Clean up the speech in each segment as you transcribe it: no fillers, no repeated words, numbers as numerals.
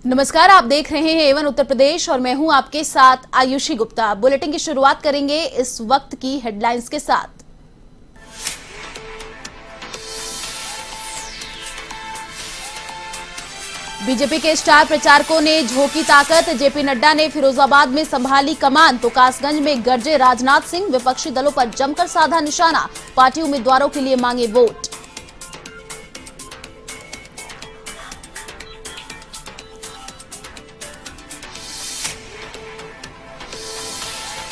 नमस्कार, आप देख रहे हैं एवन उत्तर प्रदेश और मैं हूं आपके साथ आयुषी गुप्ता। बुलेटिन की शुरुआत करेंगे इस वक्त की हेडलाइंस के साथ। बीजेपी के स्टार प्रचारकों ने झोंकी ताकत। जेपी नड्डा ने फिरोजाबाद में संभाली कमान तो कासगंज में गरजे राजनाथ सिंह। विपक्षी दलों पर जमकर साधा निशाना, पार्टी उम्मीदवारों के लिए मांगे वोट।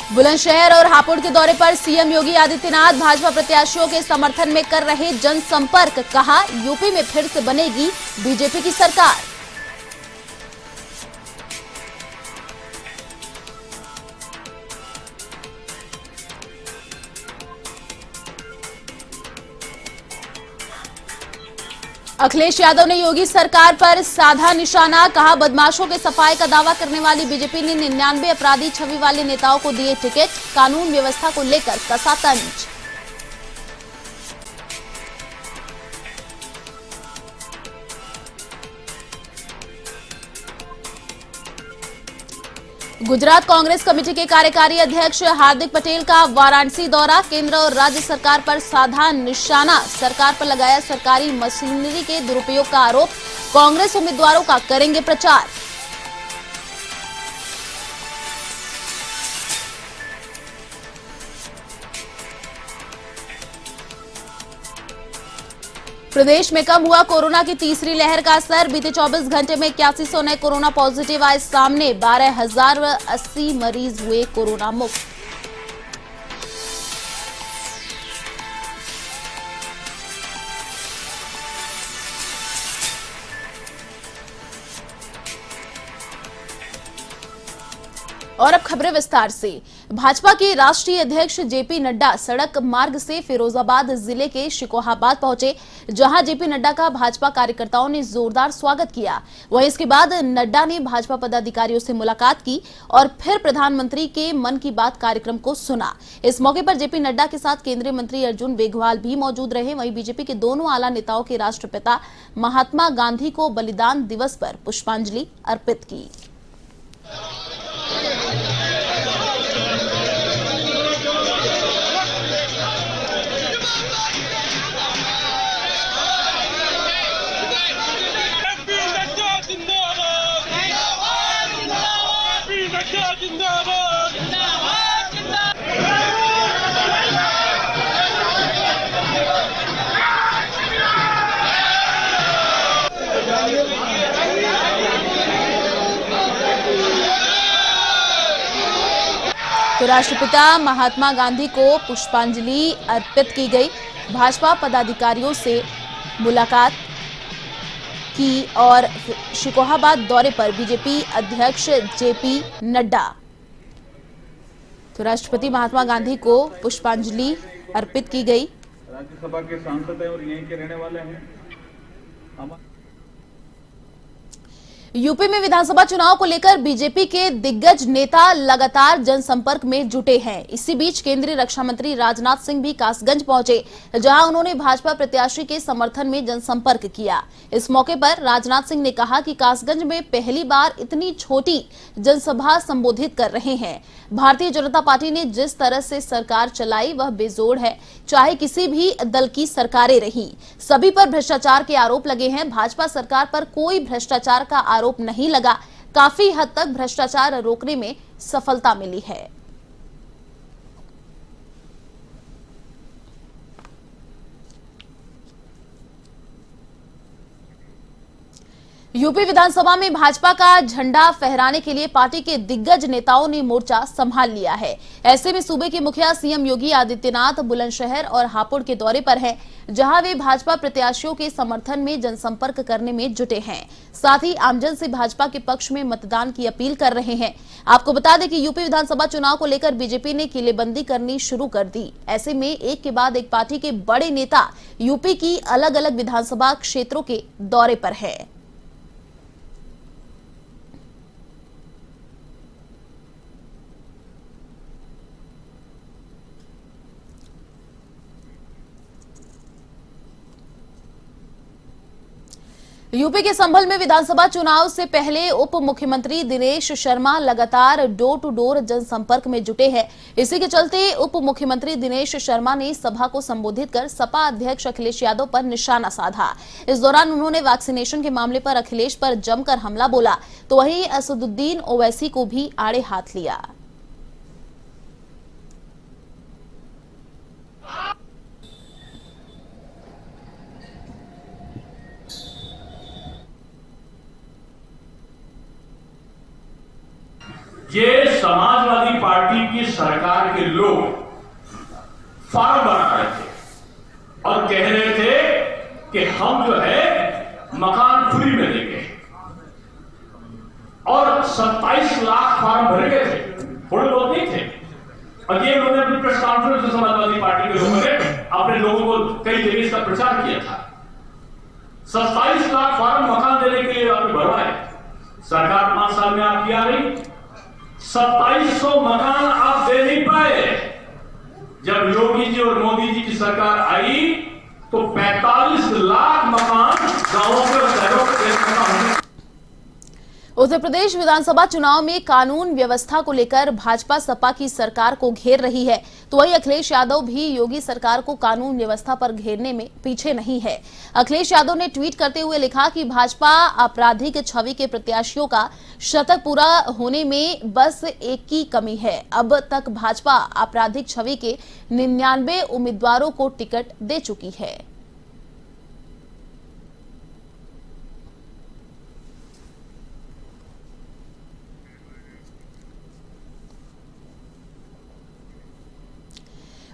बुलंदशहर और हापुड़ के दौरे पर सीएम योगी आदित्यनाथ भाजपा प्रत्याशियों के समर्थन में कर रहे जनसंपर्क। कहा, यूपी में फिर से बनेगी बीजेपी की सरकार। अखिलेश यादव ने योगी सरकार पर साधा निशाना। कहा, बदमाशों के सफाई का दावा करने वाली बीजेपी ने 99 अपराधी छवि वाले नेताओं को दिए टिकट। कानून व्यवस्था को लेकर कसा तंज। गुजरात कांग्रेस कमेटी के कार्यकारी अध्यक्ष हार्दिक पटेल का वाराणसी दौरा। केंद्र और राज्य सरकार पर साधा निशाना। सरकार पर लगाया सरकारी मशीनरी के दुरुपयोग का आरोप। कांग्रेस उम्मीदवारों का करेंगे प्रचार। प्रदेश में कम हुआ कोरोना की तीसरी लहर का असर। बीते 24 घंटे में 8100 नए कोरोना पॉजिटिव आए सामने। 12,080 मरीज हुए कोरोना मुक्त। और अब खबरें विस्तार से। भाजपा के राष्ट्रीय अध्यक्ष जेपी नड्डा सड़क मार्ग से फिरोजाबाद जिले के शिकोहाबाद पहुंचे, जहां जेपी नड्डा का भाजपा कार्यकर्ताओं ने जोरदार स्वागत किया। वहीं इसके बाद नड्डा ने भाजपा पदाधिकारियों से मुलाकात की और फिर प्रधानमंत्री के मन की बात कार्यक्रम को सुना। इस मौके पर जेपी नड्डा के साथ केंद्रीय मंत्री अर्जुन मेघवाल भी मौजूद रहे। वहीं बीजेपी के दोनों आला नेताओं के राष्ट्रपिता महात्मा गांधी को बलिदान दिवस पर पुष्पांजलि अर्पित की। तो राष्ट्रपिता महात्मा गांधी को पुष्पांजलि अर्पित की गई। भाजपा पदाधिकारियों से मुलाकात की और शिकोहाबाद दौरे पर बीजेपी अध्यक्ष जेपी नड्डा। तो राष्ट्रपति महात्मा गांधी को पुष्पांजलि अर्पित की गई। राज्यसभा के सांसद हैं और यहीं के रहने वाले हैं। यूपी में विधानसभा चुनाव को लेकर बीजेपी के दिग्गज नेता लगातार जनसंपर्क में जुटे हैं। इसी बीच केंद्रीय रक्षा मंत्री राजनाथ सिंह भी कासगंज पहुंचे, जहां उन्होंने भाजपा प्रत्याशी के समर्थन में जनसंपर्क किया। इस मौके पर राजनाथ सिंह ने कहा कि कासगंज में पहली बार इतनी छोटी जनसभा संबोधित कर रहे हैं। भारतीय जनता पार्टी ने जिस तरह से सरकार चलाई वह बेजोड़ है, चाहे किसी भी दल की सरकारें रही, सभी पर भ्रष्टाचार के आरोप लगे हैं। भाजपा सरकार पर कोई भ्रष्टाचार का आरोप नहीं लगा। काफी हद तक भ्रष्टाचार रोकने में सफलता मिली है। यूपी विधानसभा में भाजपा का झंडा फहराने के लिए पार्टी के दिग्गज नेताओं ने मोर्चा संभाल लिया है। ऐसे में सूबे के मुखिया सीएम योगी आदित्यनाथ बुलंदशहर और हापुड़ के दौरे पर हैं, जहां वे भाजपा प्रत्याशियों के समर्थन में जनसंपर्क करने में जुटे हैं। साथ ही आमजन से भाजपा के पक्ष में मतदान की अपील कर रहे हैं। आपको बता दें कि यूपी विधानसभा चुनाव को लेकर बीजेपी ने किलेबंदी करनी शुरू कर दी। ऐसे में एक के बाद एक पार्टी के बड़े नेता यूपी की अलग अलग विधानसभा क्षेत्रों के दौरे पर है। यूपी के संभल में विधानसभा चुनाव से पहले उप मुख्यमंत्री दिनेश शर्मा लगातार डोर टू डोर जनसंपर्क में जुटे हैं। इसी के चलते उप मुख्यमंत्री दिनेश शर्मा ने सभा को संबोधित कर सपा अध्यक्ष अखिलेश यादव पर निशाना साधा। इस दौरान उन्होंने वैक्सीनेशन के मामले पर अखिलेश पर जमकर हमला बोला, तो वहीं असदुद्दीन ओवैसी को भी आड़े हाथ लिया। ये समाजवादी पार्टी की सरकार के लोग फार्म बना रहे थे और कह रहे थे कि हम जो है मकान फ्री में देंगे और 27 लाख फार्म भरे गए थे, थोड़े बहुत नहीं थे। और ये उन्होंने अपनी प्रेस कॉन्फ्रेंस में समाजवादी पार्टी के लोगों ने अपने लोगों को कई जगह इसका प्रचार किया था। 27 लाख फार्म मकान देने के लिए आपने भरवाए, सरकार 5 साल में आपकी आ रही 2700 मकान आप दे नहीं पाए। जब योगी जी और मोदी जी की सरकार आई तो 45 लाख मकान गांवों के और शहरों के देने। उत्तर प्रदेश विधानसभा चुनाव में कानून व्यवस्था को लेकर भाजपा सपा की सरकार को घेर रही है, तो वहीं अखिलेश यादव भी योगी सरकार को कानून व्यवस्था पर घेरने में पीछे नहीं है। अखिलेश यादव ने ट्वीट करते हुए लिखा कि भाजपा आपराधिक छवि के प्रत्याशियों का शतक पूरा होने में बस एक की कमी है। अब तक भाजपा आपराधिक छवि के 99 उम्मीदवारों को टिकट दे चुकी है।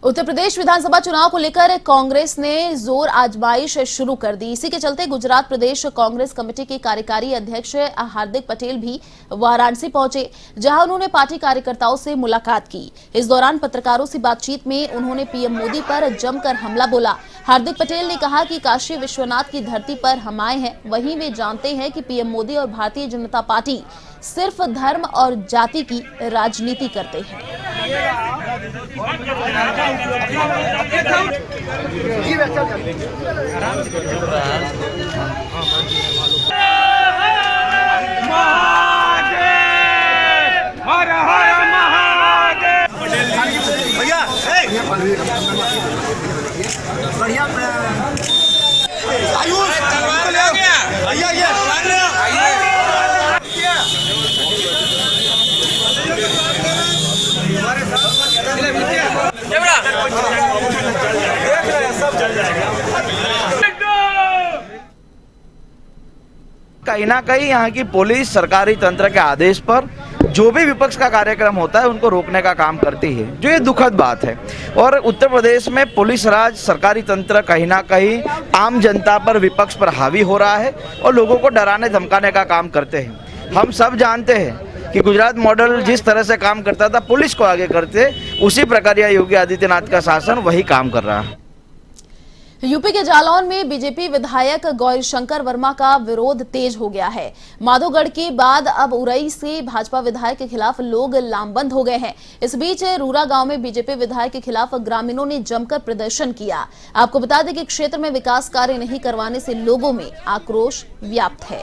उत्तर प्रदेश विधानसभा चुनाव को लेकर कांग्रेस ने जोर आजमाइश शुरू कर दी। इसी के चलते गुजरात प्रदेश कांग्रेस कमेटी के कार्यकारी अध्यक्ष हार्दिक पटेल भी वाराणसी पहुंचे, जहां उन्होंने पार्टी कार्यकर्ताओं से मुलाकात की। इस दौरान पत्रकारों से बातचीत में उन्होंने पीएम मोदी पर जमकर हमला बोला। हार्दिक पटेल ने कहा कि काशी विश्वनाथ की धरती पर हम आए हैं, वहीं वे जानते हैं कि पीएम मोदी और भारतीय जनता पार्टी सिर्फ धर्म और जाति की राजनीति करते हैं। कहीं ना कहीं यहाँ की पुलिस सरकारी तंत्र के आदेश पर जो भी विपक्ष का कार्यक्रम होता है उनको रोकने का काम करती है, जो ये दुखद बात है। और उत्तर प्रदेश में पुलिस राज सरकारी तंत्र कहीं ना कहीं आम जनता पर, विपक्ष पर हावी हो रहा है और लोगों को डराने धमकाने का काम करते हैं। हम सब जानते हैं कि गुजरात मॉडल जिस तरह से काम करता था पुलिस को आगे करते, उसी प्रकार योगी आदित्यनाथ का शासन वही काम कर रहा है। यूपी के जालौन में बीजेपी विधायक गौरीशंकर वर्मा का विरोध तेज हो गया है। माधोगढ़ के बाद अब उरई से भाजपा विधायक के खिलाफ लोग लामबंद हो गए हैं। इस बीच रूरा गांव में बीजेपी विधायक के खिलाफ ग्रामीणों ने जमकर प्रदर्शन किया। आपको बता दें कि क्षेत्र में विकास कार्य नहीं करवाने से लोगों में आक्रोश व्याप्त है।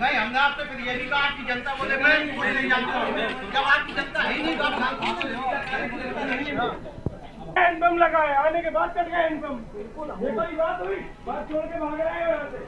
नहीं, हमने आपसे फिर ये नहीं कहा आपकी जनता बोले मैं नहीं जानता हूं। जब आपकी जनता है नहीं तो आप हैंडपंप लगाए, आने के बाद कट गए हैंडपंप। ये कोई बात हुई? बात छोड़ के भाग रहे हैं यहाँ से।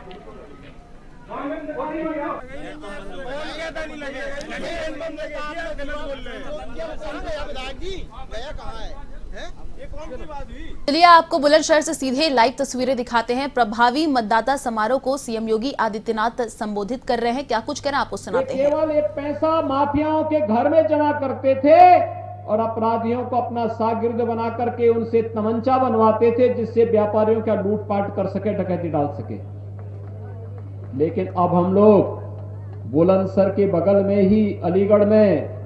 चलिए आपको बुलंदशहर से सीधे लाइव तस्वीरें दिखाते हैं। प्रभावी मतदाता समारोह को सीएम योगी आदित्यनाथ संबोधित कर रहे हैं। क्या कुछ कहना आपको सुनाते हैं। केवल एक पैसा माफियाओं के घर में जमा करते थे और अपराधियों को अपना शागिर्द बना करके उनसे तमंचा बनवाते थे, जिससे व्यापारियों का लूटपाट कर सके, डकैती डाल सके। लेकिन अब हम लोग बुलंदशहर के बगल में ही अलीगढ़ में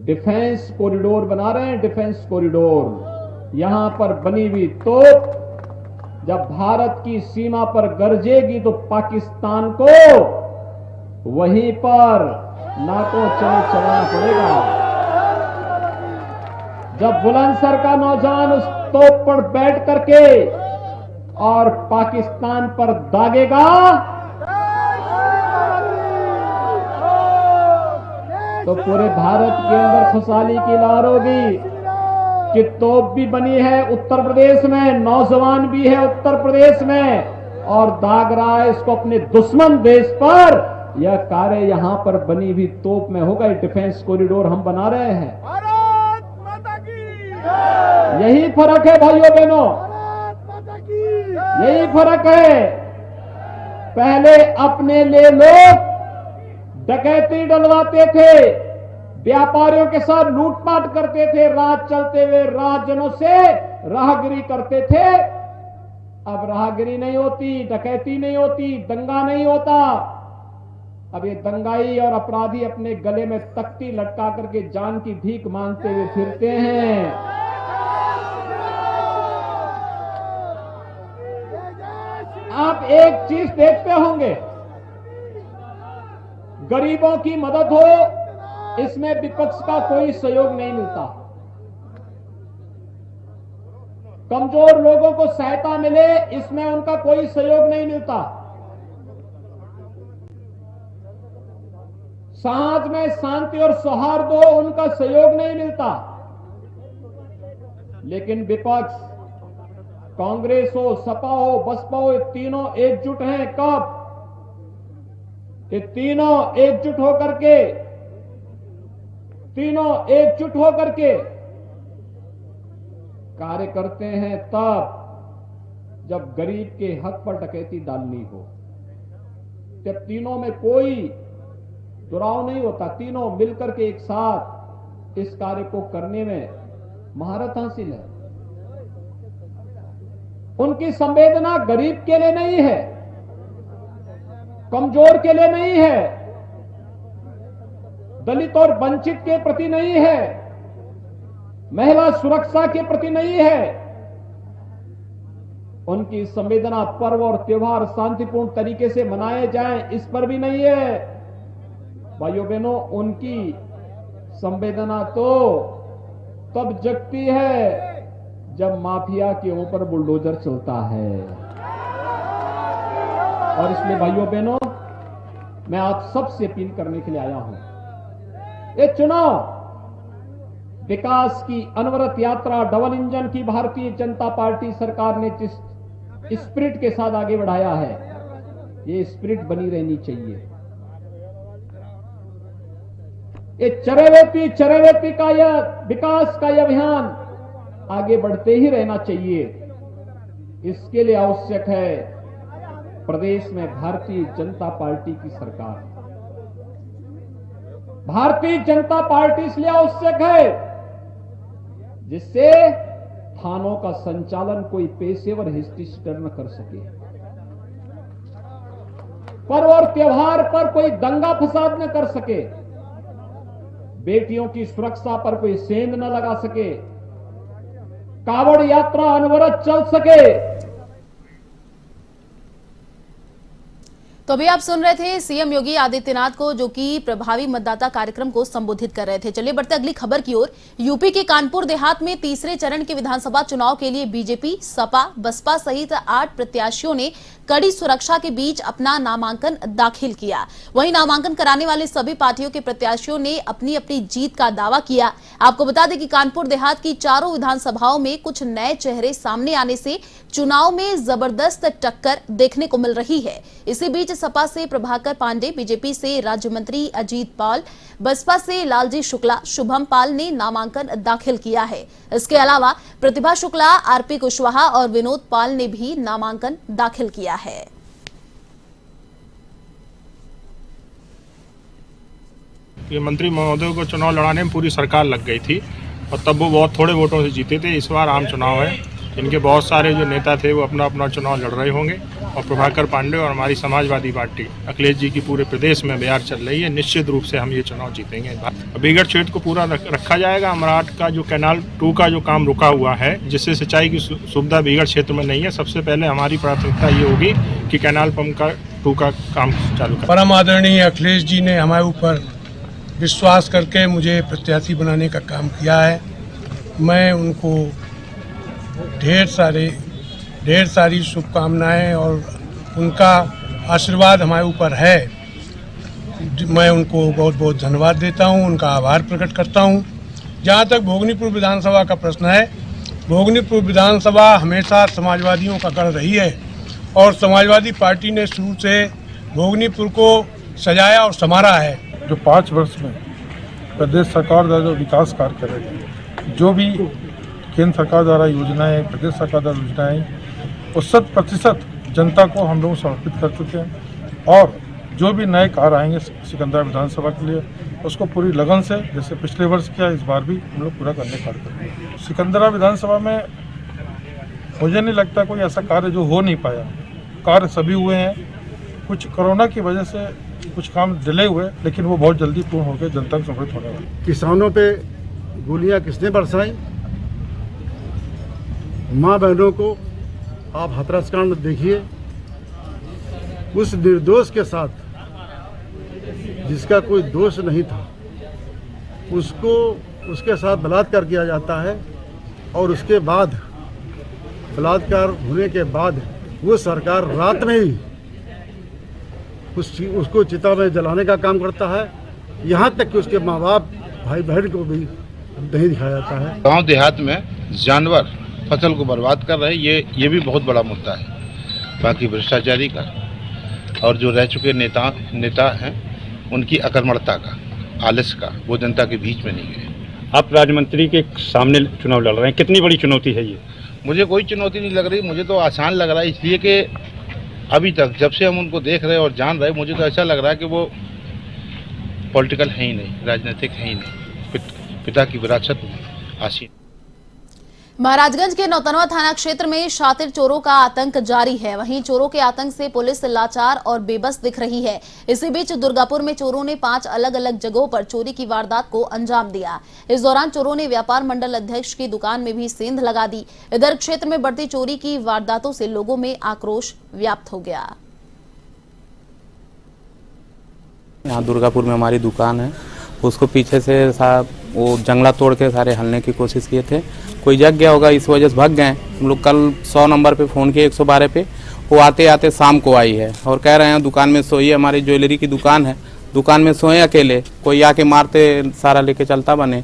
डिफेंस कॉरिडोर बना रहे हैं। डिफेंस कॉरिडोर यहां पर बनी हुई तोप जब भारत की सीमा पर गरजेगी तो पाकिस्तान को वहीं पर नाकों चलाना पड़ेगा। जब बुलंदशहर का नौजवान उस तोप पर बैठ करके और पाकिस्तान पर दागेगा तो पूरे भारत के अंदर खुशहाली की लहर होगी कि तोप भी बनी है उत्तर प्रदेश में, नौजवान भी है उत्तर प्रदेश में और दाग रहा है इसको अपने दुश्मन देश पर। यह कार्य यहां पर बनी हुई तोप में होगा। ये डिफेंस कॉरिडोर हम बना रहे हैं। यही फर्क है भाइयों बहनों, यही फर्क है। पहले अपने लिए लोग डकैती डलवाते थे, व्यापारियों के साथ लूटपाट करते थे, रात चलते हुए राहजनों से राहगिरी करते थे। अब राहगिरी नहीं होती, डकैती नहीं होती, दंगा नहीं होता। अब ये दंगाई और अपराधी अपने गले में तख्ती लटका करके जान की भीख मांगते हुए फिरते हैं। आप एक चीज देखते होंगे, गरीबों की मदद हो इसमें विपक्ष का कोई सहयोग नहीं मिलता। कमजोर लोगों को सहायता मिले इसमें उनका कोई सहयोग नहीं मिलता। समाज में शांति और सौहार्द हो उनका सहयोग नहीं मिलता। लेकिन विपक्ष, कांग्रेस हो, सपा हो, बसपा हो, ये तीनों एकजुट हैं। कब? ये तीनों एकजुट होकर के कार्य करते हैं तब जब गरीब के हक पर डकैती डालनी हो। जब तीनों में कोई दुराव नहीं होता, तीनों मिलकर के एक साथ इस कार्य को करने में महारत हासिल है। उनकी संवेदना गरीब के लिए नहीं है, कमजोर के लिए नहीं है, दलित और वंचित के प्रति नहीं है, महिला सुरक्षा के प्रति नहीं है। उनकी संवेदना पर्व और त्योहार शांतिपूर्ण तरीके से मनाए जाएं इस पर भी नहीं है। भाइयों बहनों, उनकी संवेदना तो तब जगती है जब माफिया के ऊपर बुलडोजर चलता है। और इसलिए भाइयों बहनों, मैं आप सबसे अपील करने के लिए आया हूं। ये चुनाव विकास की अनवरत यात्रा डबल इंजन की भारतीय जनता पार्टी सरकार ने जिस स्पिरिट के साथ आगे बढ़ाया है, ये स्पिरिट बनी रहनी चाहिए। ये चरैवेती का यह विकास का यह अभियान आगे बढ़ते ही रहना चाहिए। इसके लिए आवश्यक है प्रदेश में भारतीय जनता पार्टी की सरकार। भारतीय जनता पार्टी इसलिए आवश्यक है जिससे थानों का संचालन कोई पेशेवर हिस्ट्रीशीटर न कर सके, पर्व और त्योहार पर कोई दंगा फसाद न कर सके, बेटियों की सुरक्षा पर कोई सेंध न लगा सके, कावड़ यात्रा अनवरत चल सके। तो अभी आप सुन रहे थे सीएम योगी आदित्यनाथ को, जो कि प्रभावी मतदाता कार्यक्रम को संबोधित कर रहे थे। चलिए बढ़ते अगली खबर की ओर। यूपी के कानपुर देहात में तीसरे चरण के विधानसभा चुनाव के लिए बीजेपी, सपा, बसपा सहित 8 प्रत्याशियों ने कड़ी सुरक्षा के बीच अपना नामांकन दाखिल किया। वहीं नामांकन कराने वाले सभी पार्टियों के प्रत्याशियों ने अपनी अपनी जीत का दावा किया। आपको बता दें कि कानपुर देहात की चारों विधानसभाओं में कुछ नए चेहरे सामने आने से चुनाव में जबरदस्त टक्कर देखने को मिल रही है। इसी बीच सपा से प्रभाकर पांडे, बीजेपी से राज्य मंत्री अजीत पाल, बसपा से लालजी शुक्ला, शुभम पाल ने नामांकन दाखिल किया है। इसके अलावा प्रतिभा शुक्ला, आरपी कुशवाहा और विनोद पाल ने भी नामांकन दाखिल किया है। ये मंत्री महोदय को चुनाव लड़ाने में पूरी सरकार लग गई थी और तब वो बहुत थोड़े वोटों से जीते थे। इस बार आम चुनाव है, इनके बहुत सारे जो नेता थे वो अपना अपना चुनाव लड़ रहे होंगे और प्रभाकर पांडे और हमारी समाजवादी पार्टी अखिलेश जी की पूरे प्रदेश में बयार चल रही है। निश्चित रूप से हम ये चुनाव जीतेंगे। बीगड़ क्षेत्र को पूरा रखा जाएगा। अमराट का जो कैनाल 2 का जो काम रुका हुआ है, जिससे सिंचाई की सुविधा बीगड़ क्षेत्र में नहीं है, सबसे पहले हमारी प्राथमिकता ये होगी कि कैनाल पंप का 2 का काम चालू करें। परम आदरणीय अखिलेश जी ने हमारे ऊपर विश्वास करके मुझे प्रत्याशी बनाने का काम किया है। मैं उनको ढेर सारी शुभकामनाएं और उनका आशीर्वाद हमारे ऊपर है। मैं उनको बहुत बहुत धन्यवाद देता हूं, उनका आभार प्रकट करता हूं। जहां तक भोगनीपुर विधानसभा का प्रश्न है, भोगनीपुर विधानसभा हमेशा समाजवादियों का गढ़ रही है और समाजवादी पार्टी ने शुरू से भोगनीपुर को सजाया और संवारा है। जो 5 वर्ष में प्रदेश सरकार द्वारा जो विकास कार्य करे गए, जो भी केंद्र सरकार द्वारा योजनाएं, प्रदेश सरकार द्वारा योजनाएं, वो 100% जनता को हम लोग समर्पित कर चुके हैं। और जो भी नए कार्य आएंगे सिकंदरा विधानसभा के लिए, उसको पूरी लगन से, जैसे पिछले वर्ष किया, इस बार भी हम लोग पूरा करने का कार्य करेंगे। सिकंदरा विधानसभा में मुझे नहीं लगता कोई ऐसा कार्य जो हो नहीं पाया। कार्य सभी हुए हैं, कुछ कोरोना की वजह से कुछ काम डिले हुए, लेकिन वो बहुत जल्दी पूर्ण होकर जनता को समर्पित होने वाले। किसानों पे गोलियां किसने बरसाई? माँ बहनों को आप हाथरस कांड देखिए, उस निर्दोष के साथ जिसका कोई दोष नहीं था, उसको उसके साथ बलात्कार किया जाता है और उसके बाद बलात्कार होने के बाद वो सरकार रात में ही उसको चिता में जलाने का काम करता है। यहाँ तक कि उसके माँ बाप, भाई बहन को भी नहीं दिखाया जाता है। गांव देहात में जानवर फसल को बर्बाद कर रहे हैं, ये भी बहुत बड़ा मुद्दा है। बाकी भ्रष्टाचारी का और जो रह चुके नेता हैं, उनकी अकर्मणता का, आलस्य का, वो जनता के बीच में नहीं गए। आप राज्य मंत्री के सामने चुनाव लड़ रहे हैं, कितनी बड़ी चुनौती है ये? मुझे कोई चुनौती नहीं लग रही, मुझे तो आसान लग रहा है, इसलिए कि अभी तक जब से हम उनको देख रहे हैं और जान रहे हैं, मुझे तो ऐसा लग रहा है कि वो पॉलिटिकल है ही नहीं, राजनीतिक है ही नहीं, पिता की विरासत में आसीन। महाराजगंज के नौतनवा थाना क्षेत्र में शातिर चोरों का आतंक जारी है। वहीं चोरों के आतंक से पुलिस लाचार और बेबस दिख रही है। इसी बीच दुर्गापुर में चोरों ने 5 अलग अलग जगहों पर चोरी की वारदात को अंजाम दिया। इस दौरान चोरों ने व्यापार मंडल अध्यक्ष की दुकान में भी सेंध लगा दी। इधर क्षेत्र में बढ़ती चोरी की वारदातों से लोगों में आक्रोश व्याप्त हो गया। यहाँ दुर्गापुर में हमारी दुकान है, उसको पीछे से वो जंगला तोड़ के सारे हलने की कोशिश किए थे। कोई जग गया होगा, इस वजह से भाग गए। हम लोग कल 100 नंबर पे फ़ोन किए, 112 पे। वो आते आते शाम को आई है और कह रहे हैं दुकान में सोइए, हमारी ज्वेलरी की दुकान है, दुकान में सोए अकेले, कोई आके मारते सारा लेके चलता बने।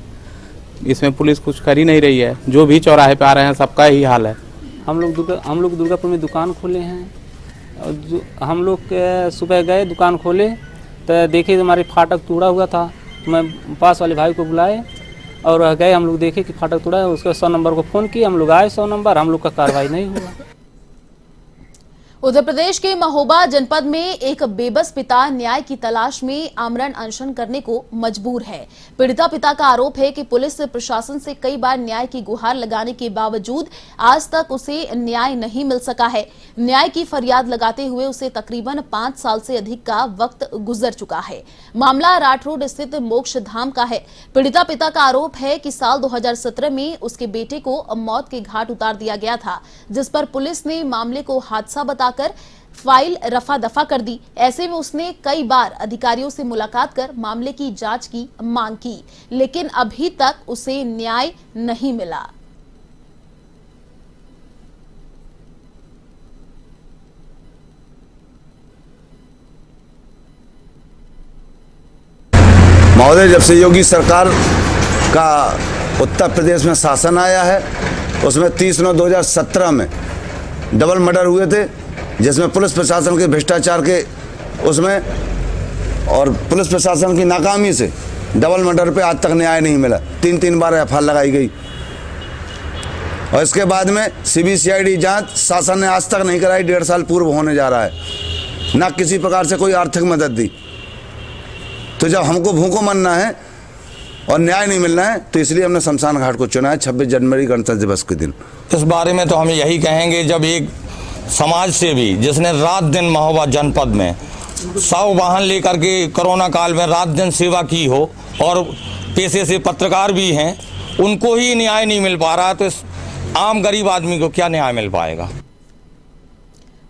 इसमें पुलिस कुछ कर ही नहीं रही है। जो भी चौराहे पे आ रहे हैं सबका ही हाल है। हम लोग दुर्गापुर में दुकान खोले हैं और हम लोग सुबह गए दुकान खोले तो देखे हमारे फाटक टूटा हुआ था, तो मैं पास वाले भाई को बुलाए और गए। हम लोग देखे कि फाटक टूटा है, उसके 100 नंबर को फ़ोन किए। हम लोग आए 100 नंबर, हम लोग का कार्रवाई नहीं हुआ। उत्तर प्रदेश के महोबा जनपद में एक बेबस पिता न्याय की तलाश में आमरण अनशन करने को मजबूर है। पीड़िता पिता का आरोप है कि पुलिस प्रशासन से कई बार न्याय की गुहार लगाने के बावजूद आज तक उसे न्याय नहीं मिल सका है। न्याय की फरियाद लगाते हुए उसे तकरीबन 5 साल से अधिक का वक्त गुजर चुका है। मामला राठ रोड स्थित मोक्ष धाम का है। पीड़िता पिता का आरोप है कि साल 2017 में उसके बेटे को मौत के घाट उतार दिया गया था, जिस पर पुलिस ने मामले को हादसा बताकर फाइल रफा दफा कर दी। ऐसे में उसने कई बार अधिकारियों से मुलाकात कर मामले की जांच की मांग की, लेकिन अभी तक उसे न्याय नहीं मिला। महोदय, जब से योगी सरकार का उत्तर प्रदेश में शासन आया है, उसमें 30/9/2017 में डबल मर्डर हुए थे, जिसमें पुलिस प्रशासन के भ्रष्टाचार के उसमें और पुलिस प्रशासन की नाकामी से डबल मर्डर पे आज तक न्याय नहीं मिला। 3 बार एफआईआर लगाई गई और इसके बाद में CBCID जांच शासन ने आज तक नहीं कराई। 1.5 साल पूर्व होने जा रहा है। ना किसी प्रकार से कोई आर्थिक मदद दी। तो जब हमको भूखों मरना है और न्याय नहीं मिलना है, तो इसलिए हमने शमशान घाट को चुना है 26 जनवरी गणतंत्र दिवस के दिन। इस बारे में तो हम यही कहेंगे, जब एक समाज सेवी जिसने रात दिन महोबा जनपद में 100 वाहन लेकर के कोरोना काल में रात दिन सेवा की हो और पेशे से पत्रकार भी हैं, उनको ही न्याय नहीं मिल पा रहा, तो इस आम गरीब आदमी को क्या न्याय मिल पाएगा।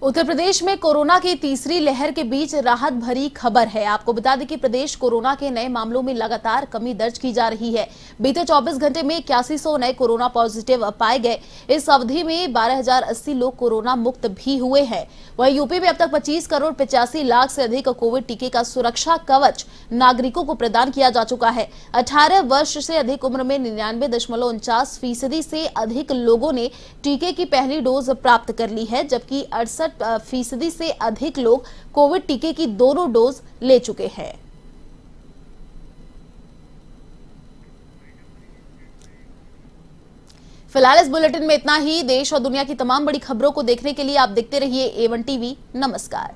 उत्तर प्रदेश में कोरोना की तीसरी लहर के बीच राहत भरी खबर है। आपको बता दें कि प्रदेश कोरोना के नए मामलों में लगातार कमी दर्ज की जा रही है। बीते 24 घंटे में 8100 नए कोरोना पॉजिटिव पाए गए। इस अवधि में 12080 लोग कोरोना मुक्त भी हुए हैं। वहीं यूपी में अब तक 25 करोड़ 85 लाख से अधिक कोविड टीके का सुरक्षा कवच नागरिकों को प्रदान किया जा चुका है। 18 वर्ष से अधिक उम्र में 99.49% से अधिक लोगों ने टीके की पहली डोज प्राप्त कर ली है, जबकि 68% से अधिक लोग कोविड टीके की दोनों डोज ले चुके हैं। फिलहाल इस बुलेटिन में इतना ही। देश और दुनिया की तमाम बड़ी खबरों को देखने के लिए आप देखते रहिए A1 टीवी। नमस्कार।